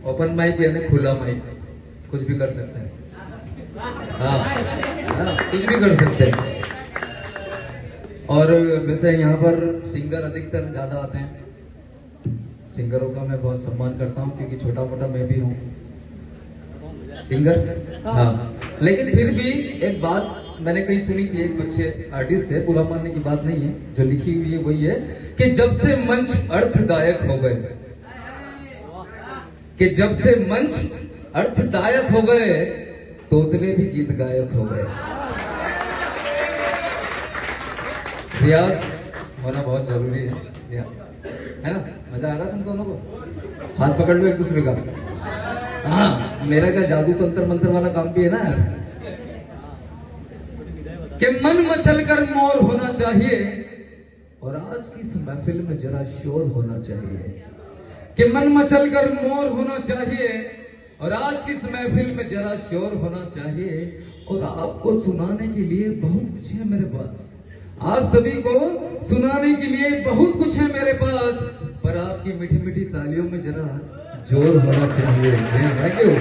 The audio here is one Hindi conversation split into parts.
ओपन माइक यानी खुला माइक, कुछ भी कर सकते हैं। हाँ, कुछ भी कर सकते हैं। और वैसे यहाँ पर सिंगर अधिकतर ज्यादा आते हैं। सिंगरों का मैं बहुत सम्मान करता हूँ क्योंकि छोटा मोटा मैं भी हूँ सिंगर। हाँ, लेकिन फिर भी एक बात मैंने कहीं सुनी थी एक अच्छे आर्टिस्ट से, बुरा मानने की बात नहीं है, जो लिखी हुई है वही है कि जब से मंच अर्थदायक हो गए, कि जब से मंच अर्थदायक हो गए तोतले भी गीत गायक हो गए। रियाज होना बहुत जरूरी है ना? मजा आ रहा तुम दोनों को? हाथ पकड़ लो एक दूसरे का। हाँ, मेरा क्या जादू तंत्र मंत्र वाला काम भी है ना यार, कि मन मचल कर मोर होना चाहिए और आज की इस महफिल में जरा शोर होना चाहिए। कि मन मचल कर मोर होना चाहिए और आज की इस महफिल में जरा शोर होना चाहिए। और आपको सुनाने के लिए बहुत कुछ है मेरे पास, आप सभी को सुनाने के लिए बहुत कुछ है मेरे पास, पर आपकी मीठी मीठी तालियों में जरा जोर होना चाहिए। है क्यों?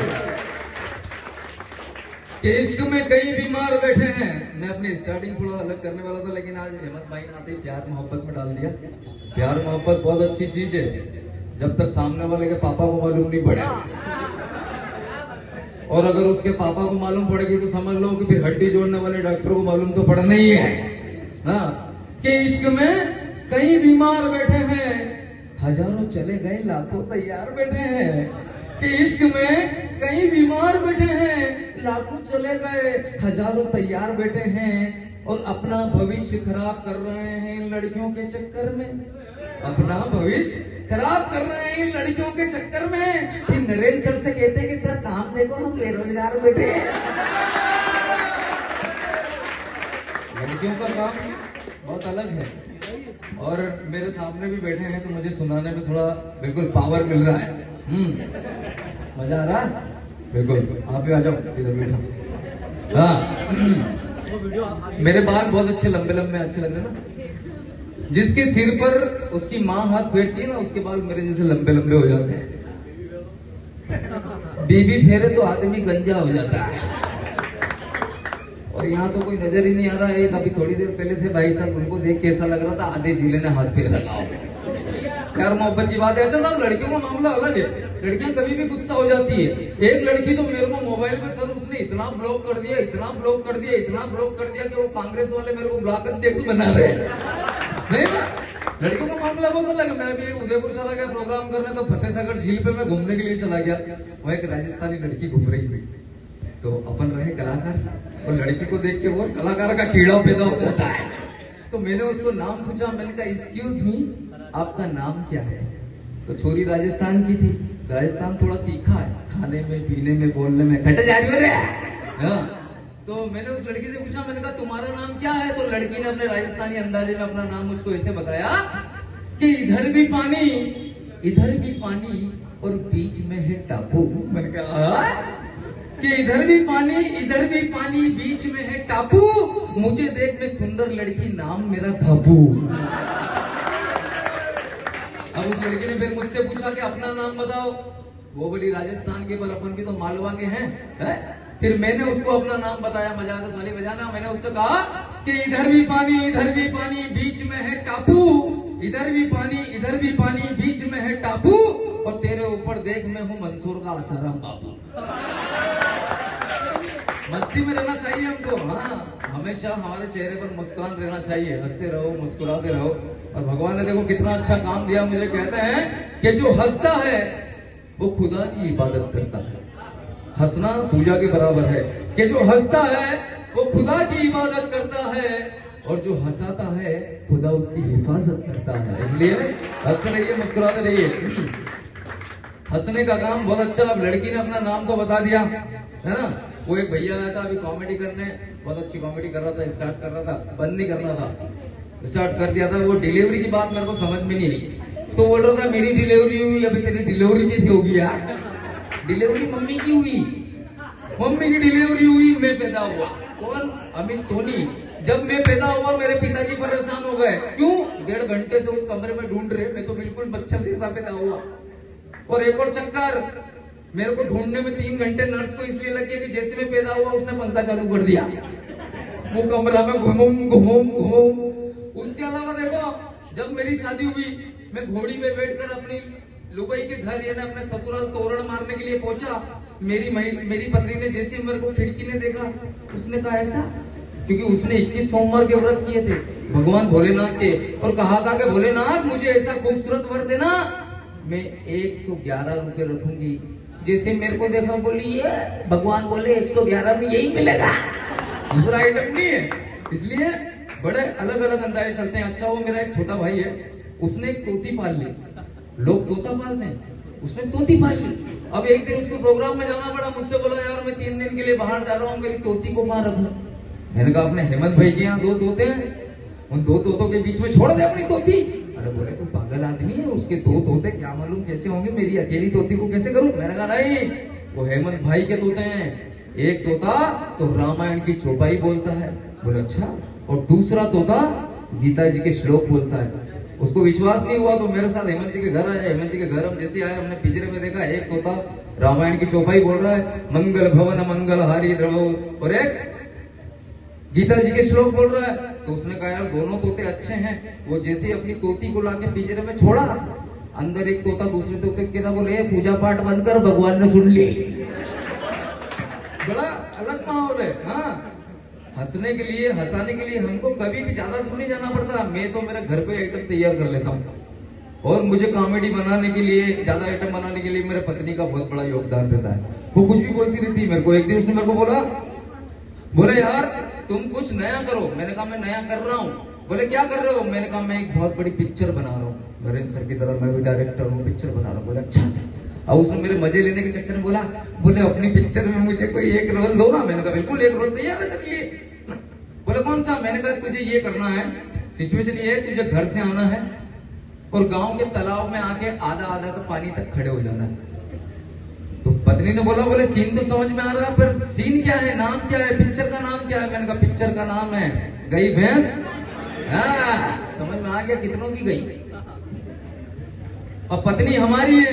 कि इश्क में कई बीमार बैठे हैं। मैं अपनी स्टार्टिंग थोड़ा अलग करने वाला था, लेकिन आज हेमंत भाई ने आते ही प्यार मोहब्बत में डाल दिया। प्यार मोहब्बत बहुत अच्छी चीज है जब तक सामने वाले के पापा को मालूम नहीं पड़े, और अगर उसके पापा को मालूम पड़ेगी तो समझ लो कि फिर हड्डी जोड़ने वाले डॉक्टर को मालूम तो पड़ना ही है। हाँ, कि इश्क में कई बीमार बैठे हैं, हजारों चले गए लाखों तैयार बैठे हैं। कि इश्क में कई बीमार बैठे हैं, लाखों चले गए हजारों तैयार बैठे हैं, और अपना भविष्य खराब कर रहे हैं इन लड़कियों के चक्कर में। अपना भविष्य खराब कर रहे हैं इन लड़कियों के चक्कर में। फिर नरेंद्र सर से कहते हैं कि सर काम देखो, हम बेरोजगार बैठे हैं। लड़कियों का काम बहुत अलग है, और मेरे सामने भी बैठे हैं तो मुझे सुनाने में थोड़ा बिल्कुल पावर मिल रहा है। मजा आ रहा है? बिल्कुल, आप भी आ जाओ, इधर बैठो। हाँ, मेरे बाल बहुत अच्छे लंबे लंबे अच्छे लग रहे ना। जिसके सिर पर उसकी माँ हाथ बैठती है ना, उसके बाल मेरे जैसे लंबे लंबे हो जाते हैं। बीबी फेरे तो आदमी गंजा हो जाता है। और यहाँ तो कोई नजर ही नहीं आ रहा है। अभी थोड़ी देर पहले से भाई साहब, उनको देख कैसा लग रहा था, आधे जिले ने हाथ फेर लगाओ। प्यार मोहब्बत की बात है। अच्छा साहब, लड़कियों का मामला अलग है। लड़कियां कभी भी गुस्सा हो जाती है। एक लड़की तो मेरे को मोबाइल में सर उसने इतना ब्लॉक कर दिया, इतना ब्लॉक कर दिया, इतना ब्लॉक कर दिया कि वो कांग्रेस वाले मेरे को ब्लॉक अध्यक्ष बना रहे हैं। नहीं ना, लड़कियों का मामला बहुत अलग है। मैं भी उदयपुर चला गया प्रोग्राम करने, तो फतेहसागर झील पे मैं घूमने के लिए चला गया। वहाँ एक राजस्थानी लड़की घूम रही थी, तो अपन रहे कलाकार, और लड़की को देख के वो कलाकार का कीड़ा पैदा हो जाता है। तो मैंने उसको नाम पूछा, मैंने कहा एक्सक्यूज मी, आपका नाम क्या है? तो छोरी राजस्थान की थी। राजस्थान थोड़ा तीखा है, खाने में, पीने में, बोलने में। कट जा रही हो। हाँ, तो मैंने उस लड़की से पूछा, मैंने कहा तुम्हारा नाम क्या है? तो लड़की ने अपने राजस्थानी अंदाजे में अपना नाम मुझको ऐसे बताया कि इधर भी पानी, इधर भी पानी, और बीच में है टापू। मैंने कहा कि इधर भी पानी, इधर भी पानी, बीच में है टापू, मुझे देख में सुंदर लड़की, नाम मेरा धापू। अब उस लड़की ने फिर मुझसे पूछा कि अपना नाम बताओ। वो बोली राजस्थान के, पर अपन भी तो मालवा के हैं, है? फिर मैंने उसको अपना नाम बताया। मजा आता थाली बजाना। मैंने उससे कहा कि इधर भी पानी, इधर भी पानी, बीच में है टापू, इधर भी पानी, इधर भी पानी, बीच में है टापू, और तेरे ऊपर देख मैं हूँ मंसूर का आसाराम बापू। मस्ती में रहना चाहिए हमको। हाँ, हमेशा हमारे चेहरे पर मुस्कुरान रहना चाहिए। हंसते रहो, मुस्कुराते रहो। और भगवान ने देखो कितना अच्छा काम दिया मुझे। कहते हैं कि जो हंसता है वो खुदा की इबादत करता है। हंसना पूजा के बराबर है। कि जो हंसता है वो खुदा की इबादत करता है, और जो हंसाता है खुदा उसकी हिफाजत करता है। इसलिए हंसते रहिए, मुस्कुराते रहिए। हंसने का काम बहुत अच्छा। अब लड़की ने अपना नाम तो बता दिया, है ना। वो एक भैया आया था अभी कॉमेडी करने, बहुत अच्छी कॉमेडी कर रहा था, स्टार्ट कर रहा था, बंद नहीं करना था, स्टार्ट कर दिया था। वो डिलीवरी की बात मेरे को समझ में नहीं आई, तो बोल रहा था मेरी डिलीवरी हुई। अभी तेरी डिलीवरी कैसे होगी यार? डिलीवरी मम्मी की हुई, मम्मी की डिलीवरी हुई, मैं पैदा हुआ। कौन? अमित सोनी। जब मैं पैदा हुआ मेरे पिताजी परेशान हो गए। क्यों? 1.5 घंटे से उस कमरे में ढूंढ रहे, मैं तो बिल्कुल बच्चा जैसा पैदा हुआ। और एक और चक्कर मेरे को ढूंढने में 3 घंटे नर्स को इसलिए लगे कि जैसे मैं पैदा हुआ उसने पंखा चालू कर दिया, वो कमरा में घूम। उसके अलावा देखो, जब मेरी शादी हुई, मैं घोड़ी पे बैठकर अपनी लुगाई के घर यानी अपने ससुराल तोरण मारने के लिए पहुंचा। मेरी पत्नी ने जैसे मेरे को खिड़की ने देखा, उसने कहा ऐसा, क्योंकि उसने 21 सोमवार के व्रत किए थे भगवान भोलेनाथ के, और कहा था कि भोलेनाथ मुझे ऐसा खूबसूरत वर देना, मैं 111 रुपए रखूंगी। जैसे मेरे को देखा बोली ये भगवान बोले 111 में यही मिलेगा, दूसरा आइटम नहीं है। इसलिए बड़े अलग अलग अंदाजे चलते हैं। अच्छा, वो मेरा एक छोटा भाई है, उसने एक तोती पाल ली। लोग तोता पालते हैं, उसने तोती पाल ली। अब एक दिन उसको प्रोग्राम में जाना पड़ा, मुझसे बोला यार मैं 3 दिन के लिए बाहर जा रहा हूँ, मेरी तोती को कहाँ रखूं। मैंने कहा अपने हेमंत भाई के यहाँ 2 तोते हैं, उन 2 तोतों के बीच में छोड़ दे अपनी तोती। अरे बोले तू पागल आदमी है, उसके 2 तोते क्या मालूम कैसे होंगे, मेरी अकेली तोती को कैसे करूं। मैंने कहा नहीं, वो हेमंत भाई के तोते हैं। एक तोता तो रामायण की चौपाई बोलता है। बोले अच्छा, और दूसरा तोता गीता जी के श्लोक बोलता है। उसको विश्वास नहीं हुआ तो मेरे साथ हेमंत जी के घर आया। हेमंत जी के घर हम जैसे आए, हमने पिंजरे में देखा एक तोता रामायण की चौपाई बोल रहा है, मंगल भवन मंगल हारी द्रवो, और एक गीता जी के श्लोक बोल रहा है। तो उसने कहा यार दोनों तोते अच्छे हैं। वो जैसे अपनी तोती को लाके पिंजरे में छोड़ा, अंदर एक तोता दूसरे तोते के ना बोले पूजा पाठ बंद कर, भगवान ने सुन ली। बड़ा अलग माहौल है। हाँ, हंसने के लिए हंसाने के लिए हमको कभी भी ज्यादा दूर नहीं जाना पड़ता। मैं तो मेरे घर पे आइटम तैयार कर लेता हूँ, और मुझे कॉमेडी बनाने के लिए, ज्यादा आइटम बनाने के लिए मेरे पत्नी का बहुत बड़ा योगदान रहता है। वो कुछ भी बोलती रहती है मेरे को। एक दिन उसने मेरे को बोले यार तुम कुछ नया करो। मैंने कहा मैं नया कर रहा हूँ। बोले क्या कर रहे हो। मैंने कहा मैं एक बहुत बड़ी पिक्चर बना रहा हूँ, नरेंद्र सर की तरह मैं भी डायरेक्टर हूँ, पिक्चर बना रहा हूँ। बोले अच्छा। और उसने मेरे मजे लेने के चक्कर में बोले अपनी पिक्चर में मुझे कोई एक रोल दो ना। मैंने कहा बिल्कुल, एक रोल तैयार है तेरे लिए। बोले कौन सा। मैंने कहा तुझे ये करना है, सिचुएशन ये है, तुझे घर से आना है और गांव के तालाब में आके आधा तक पानी तक खड़े हो जाना है। तो पत्नी ने बोले सीन तो समझ में आ रहा है, पर सीन क्या है, नाम क्या है, पिक्चर का नाम क्या है। मैंने कहा पिक्चर का नाम है गई भैंस। हाँ, समझ में आ गया कितनों की गई। और पत्नी हमारी है,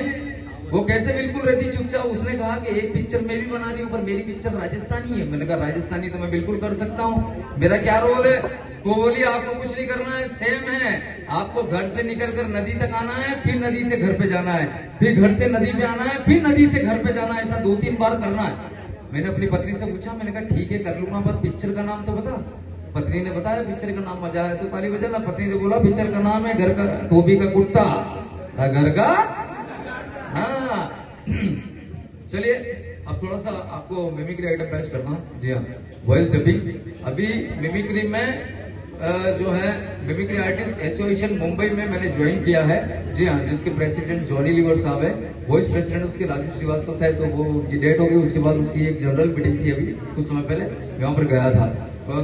वो कैसे बिल्कुल रहती चुपचाप। उसने कहा कि एक पिक्चर मैं भी बना रही हूँ, पर मेरी पिक्चर राजस्थानी है। मैंने कहा राजस्थानी तो मैं बिल्कुल कर सकता हूँ, मेरा क्या रोल है। वो बोली आपको कुछ नहीं करना है, सेम है। आपको घर से निकलकर नदी तक आना है, फिर नदी से घर पे जाना है, फिर घर से नदी पे आना है, फिर नदी से घर पे जाना है। ऐसा 2-3 बार करना है। मैंने अपनी पत्नी से पूछा, मैंने कहा ठीक है कर लूंगा, पर पिक्चर का नाम तो बता। पत्नी ने बताया पिक्चर का नाम, मजा आया तो ताली बजाना। पत्नी ने बोला पिक्चर का नाम है घर का धोबी का कुत्ता, घर का। हाँ चलिए अब थोड़ा सा आपको मिमिक्री आइटम पेश करना। जी हाँ, वॉइस डबिंग। अभी मिमिक्री में जो है मिमिक्री आर्टिस्ट एसोसिएशन मुंबई में मैंने ज्वाइन किया है। जी हाँ, जिसके प्रेसिडेंट जॉनी लीवर साहब है, वॉइस प्रेसिडेंट उसके राजू श्रीवास्तव था। तो वो की डेट हो गई, उसके बाद उसकी एक जनरल मीटिंग थी अभी कुछ समय पहले, वहां पर गया था।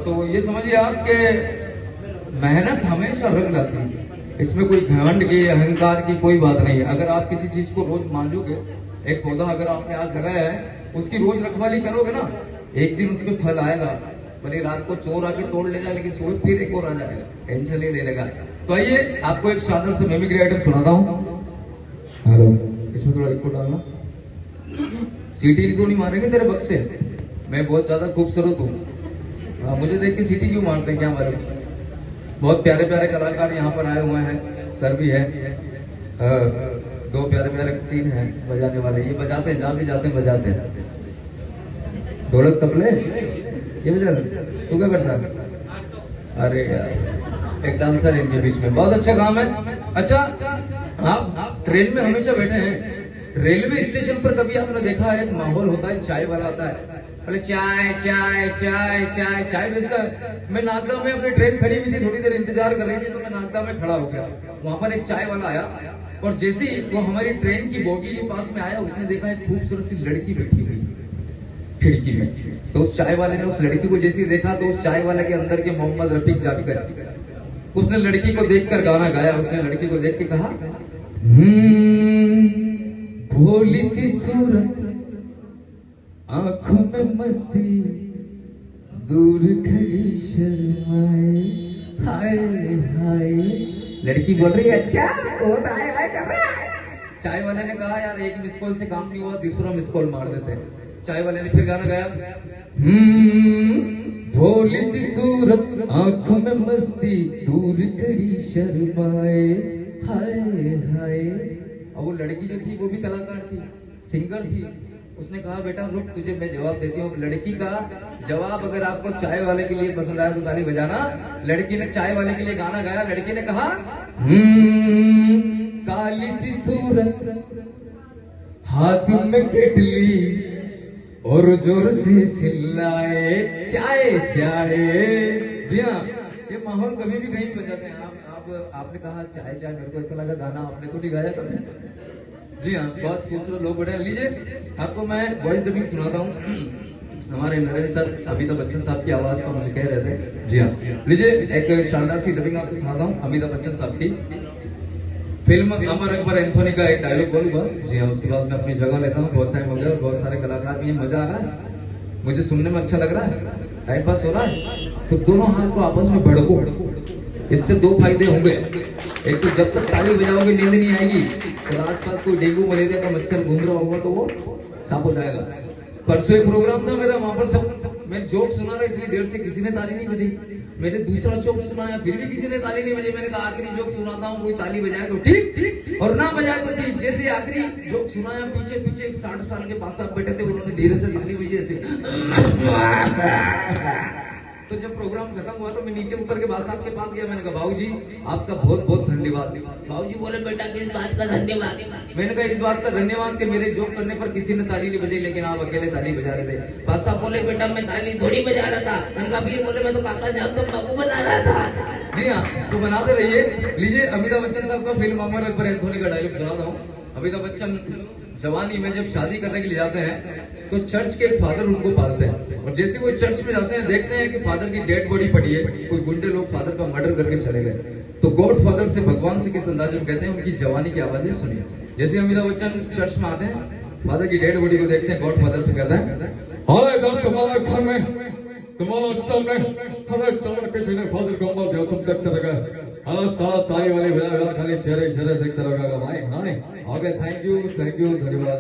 तो ये समझिए आपके मेहनत हमेशा रंग लाती है, इसमें कोई घमंड की अहंकार की कोई बात नहीं है। अगर आप किसी चीज को रोज मांझोगे, एक पौधा अगर आपने आज लगाया है, उसकी रोज रखवाली करोगे ना, एक दिन उसमें फल आएगा। भले रात को चोर आके तोड़ ले जाए, लेकिन सुबह फिर एक और आ जाएगा, टेंशन नहीं लेगा। तो आइए आपको एक शानदार से मिमिक्री आइटम सुनाता हूँ। हेलो, इसमें थोड़ा इको डालना। सीटी तो नहीं मारेंगे तेरे बक्से, मैं बहुत ज्यादा खूबसूरत हूँ। मुझे देख के सीटी क्यों मारते हैं क्या मालूम। बहुत प्यारे प्यारे कलाकार यहाँ पर आए हुए हैं, सर भी है, 2 प्यारे 3 हैं बजाने वाले। ये बजाते हैं, जहाँ भी जाते हैं बजाते हैं। ढोलक तबले ये बजा, तू क्या करता है। अरे यार, एक डांसर है इनके बीच में, बहुत अच्छा काम है। अच्छा, आप ट्रेन में हमेशा बैठे हैं, रेलवे स्टेशन पर कभी आपने देखा है एक माहौल होता है, चाय वाला आता है, बोले चाय चाय चाय चाय चाय बेचता है। मैं नागदा में अपनी ट्रेन खड़ी हुई थी, थोड़ी देर इंतजार कर रही थी, तो मैं नागदा में खड़ा हो गया। वहां पर एक चाय वाला आया, और जैसे ही वो हमारी ट्रेन की बोगी के पास में आया, उसने देखा एक खूबसूरत सी लड़की बैठी हुई खिड़की में। तो उस चाय वाले ने उस लड़की को जैसे ही देखा, तो उस चाय वाले के अंदर के मोहम्मद रफीक जाग गया। उसने लड़की को देखकर गाना गाया। उसने लड़की को देख के कहा, भोली सी सूरत, आंखों में मस्ती, दूर खड़ी शर्माए, हाय हाय। लड़की बोल रही है अच्छा, बहुत हाय हाय कर रहा है। चाय वाले ने कहा यार एक मिस कॉल से काम नहीं हुआ, दूसरा मिस कॉल मार देते हैं। चाय वाले ने फिर गाना गाया, भोली सी सूरत आंखों में मस्ती, दूर खड़ी शर्माए, हाय हाय। और वो लड़की जो थी वो भी कलाकार थी, सिंगर थी। उसने कहा बेटा रुक, तुझे मैं जवाब देती हूँ। लड़की का जवाब अगर आपको चाय वाले के लिए पसंद आया तो ताली बजाना। लड़की ने चाय वाले के लिए गाना गाया। लड़की ने कहा, काली सी सूरत, हाथ में केटली, और जोर से चिल्लाए, चाय चाय। भैया ये माहौल कभी भी कहीं बन जाते हैं। आपने कहा चाय चाय, मेरे को ऐसा लगा गाना आपने तो नहीं गाया कभी। जी हाँ, बहुत खूबसूरत लोग बड़े। लीजिए आपको मैं वॉइस डबिंग सुनाता हूँ। हमारे नरेंद्र सर अमिताभ बच्चन साहब की आवाज का मुझे कह रहे थे। जी हाँ, लीजिए एक शानदार सी डबिंग आपको सुनाता हूँ अमिताभ बच्चन साहब की। फिल्म अमर अकबर एंथोनी का एक डायलॉग बोलूंगा। जी हाँ, उसके बाद मैं अपनी जगह लेता हूँ। बहुत टाइम हो गया और बहुत सारे कलाकार भी हैं। मजा आ रहा है, मुझे सुनने में अच्छा लग रहा है, टाइम पास हो रहा है। तो दोनों हाथ को आपस में भड़को। इससे दो फायदे होंगे। एक तो जब तक ताली बजाओगे नींद नहीं आएगी, और आसपास कोई डेंगू मलेरिया का मच्छर घूम रहा होगा तो वो साफ हो जाएगा। परसों एक प्रोग्राम था मेरा, वहां पर सब मैं जोक सुना रहा, इतनी देर से किसी ने ताली नहीं बजी। मैंने दूसरा जोक सुनाया, फिर भी किसी ने ताली नहीं बजी। मैंने कहा आखिरी जोक सुनाता हूँ, कोई ताली बजाए तो ठीक, और ना बजाए तो ठीक। जैसे आखिरी जोक सुनाया, पीछे पीछे 60 साल के पास बैठे थे, उन्होंने धीरे से ताली बजी ऐसे। तो जब प्रोग्राम खत्म हुआ तो मैं नीचे उतर के बादशाह साहब के पास गया। मैंने कहा बाबूजी आपका बहुत बहुत धन्यवाद। बाबूजी बोले बेटा किस बात का धन्यवाद? मैंने कहा इस बात का धन्यवाद कि मेरे जोक करने पर किसी ने ताली नहीं बजाई, लेकिन आप अकेले ताली बजा रहे थे। बादशाह साहब बोले बेटा मैं ताली थोड़ी बजा रहा था। मैंने कहा फिर बोले मैं तो काका साहब तो बाबू बना रहा था। जी हाँ, तो बनाते रहिए। लीजिए अमिताभ बच्चन साहब का फिल्म अमर अकबर एंथोनी का डायलॉग सुनाता हूँ। अमिताभ बच्चन जवानी में जब शादी करने के लिए जाते हैं तो चर्च के फादर उनको पालते हैं, और जैसे वो चर्च में जाते हैं देखते हैं कि फादर की डेड बॉडी पड़ी है। कोई गुंडे लोग फादर का मर्डर करके चले गए। तो गॉड फादर से भगवान से किस अंदाज में कहते हैं, उनकी जवानी की आवाजें सुनिए। जैसे अमिताभ बच्चन चर्च में आते हैं, फादर की डेड बॉडी को देखते हैं, गॉड फादर से कहता है, तुम्हारे घर में तुम्हारा सामने हर चल के सीधे फादर को मर दिया, तुम देखते रहे। हर सारा ताली वाली बजा खाली चेहरे चेहरे देखते रहोगे भाई। हाँ आगे, थैंक यू धन्यवाद।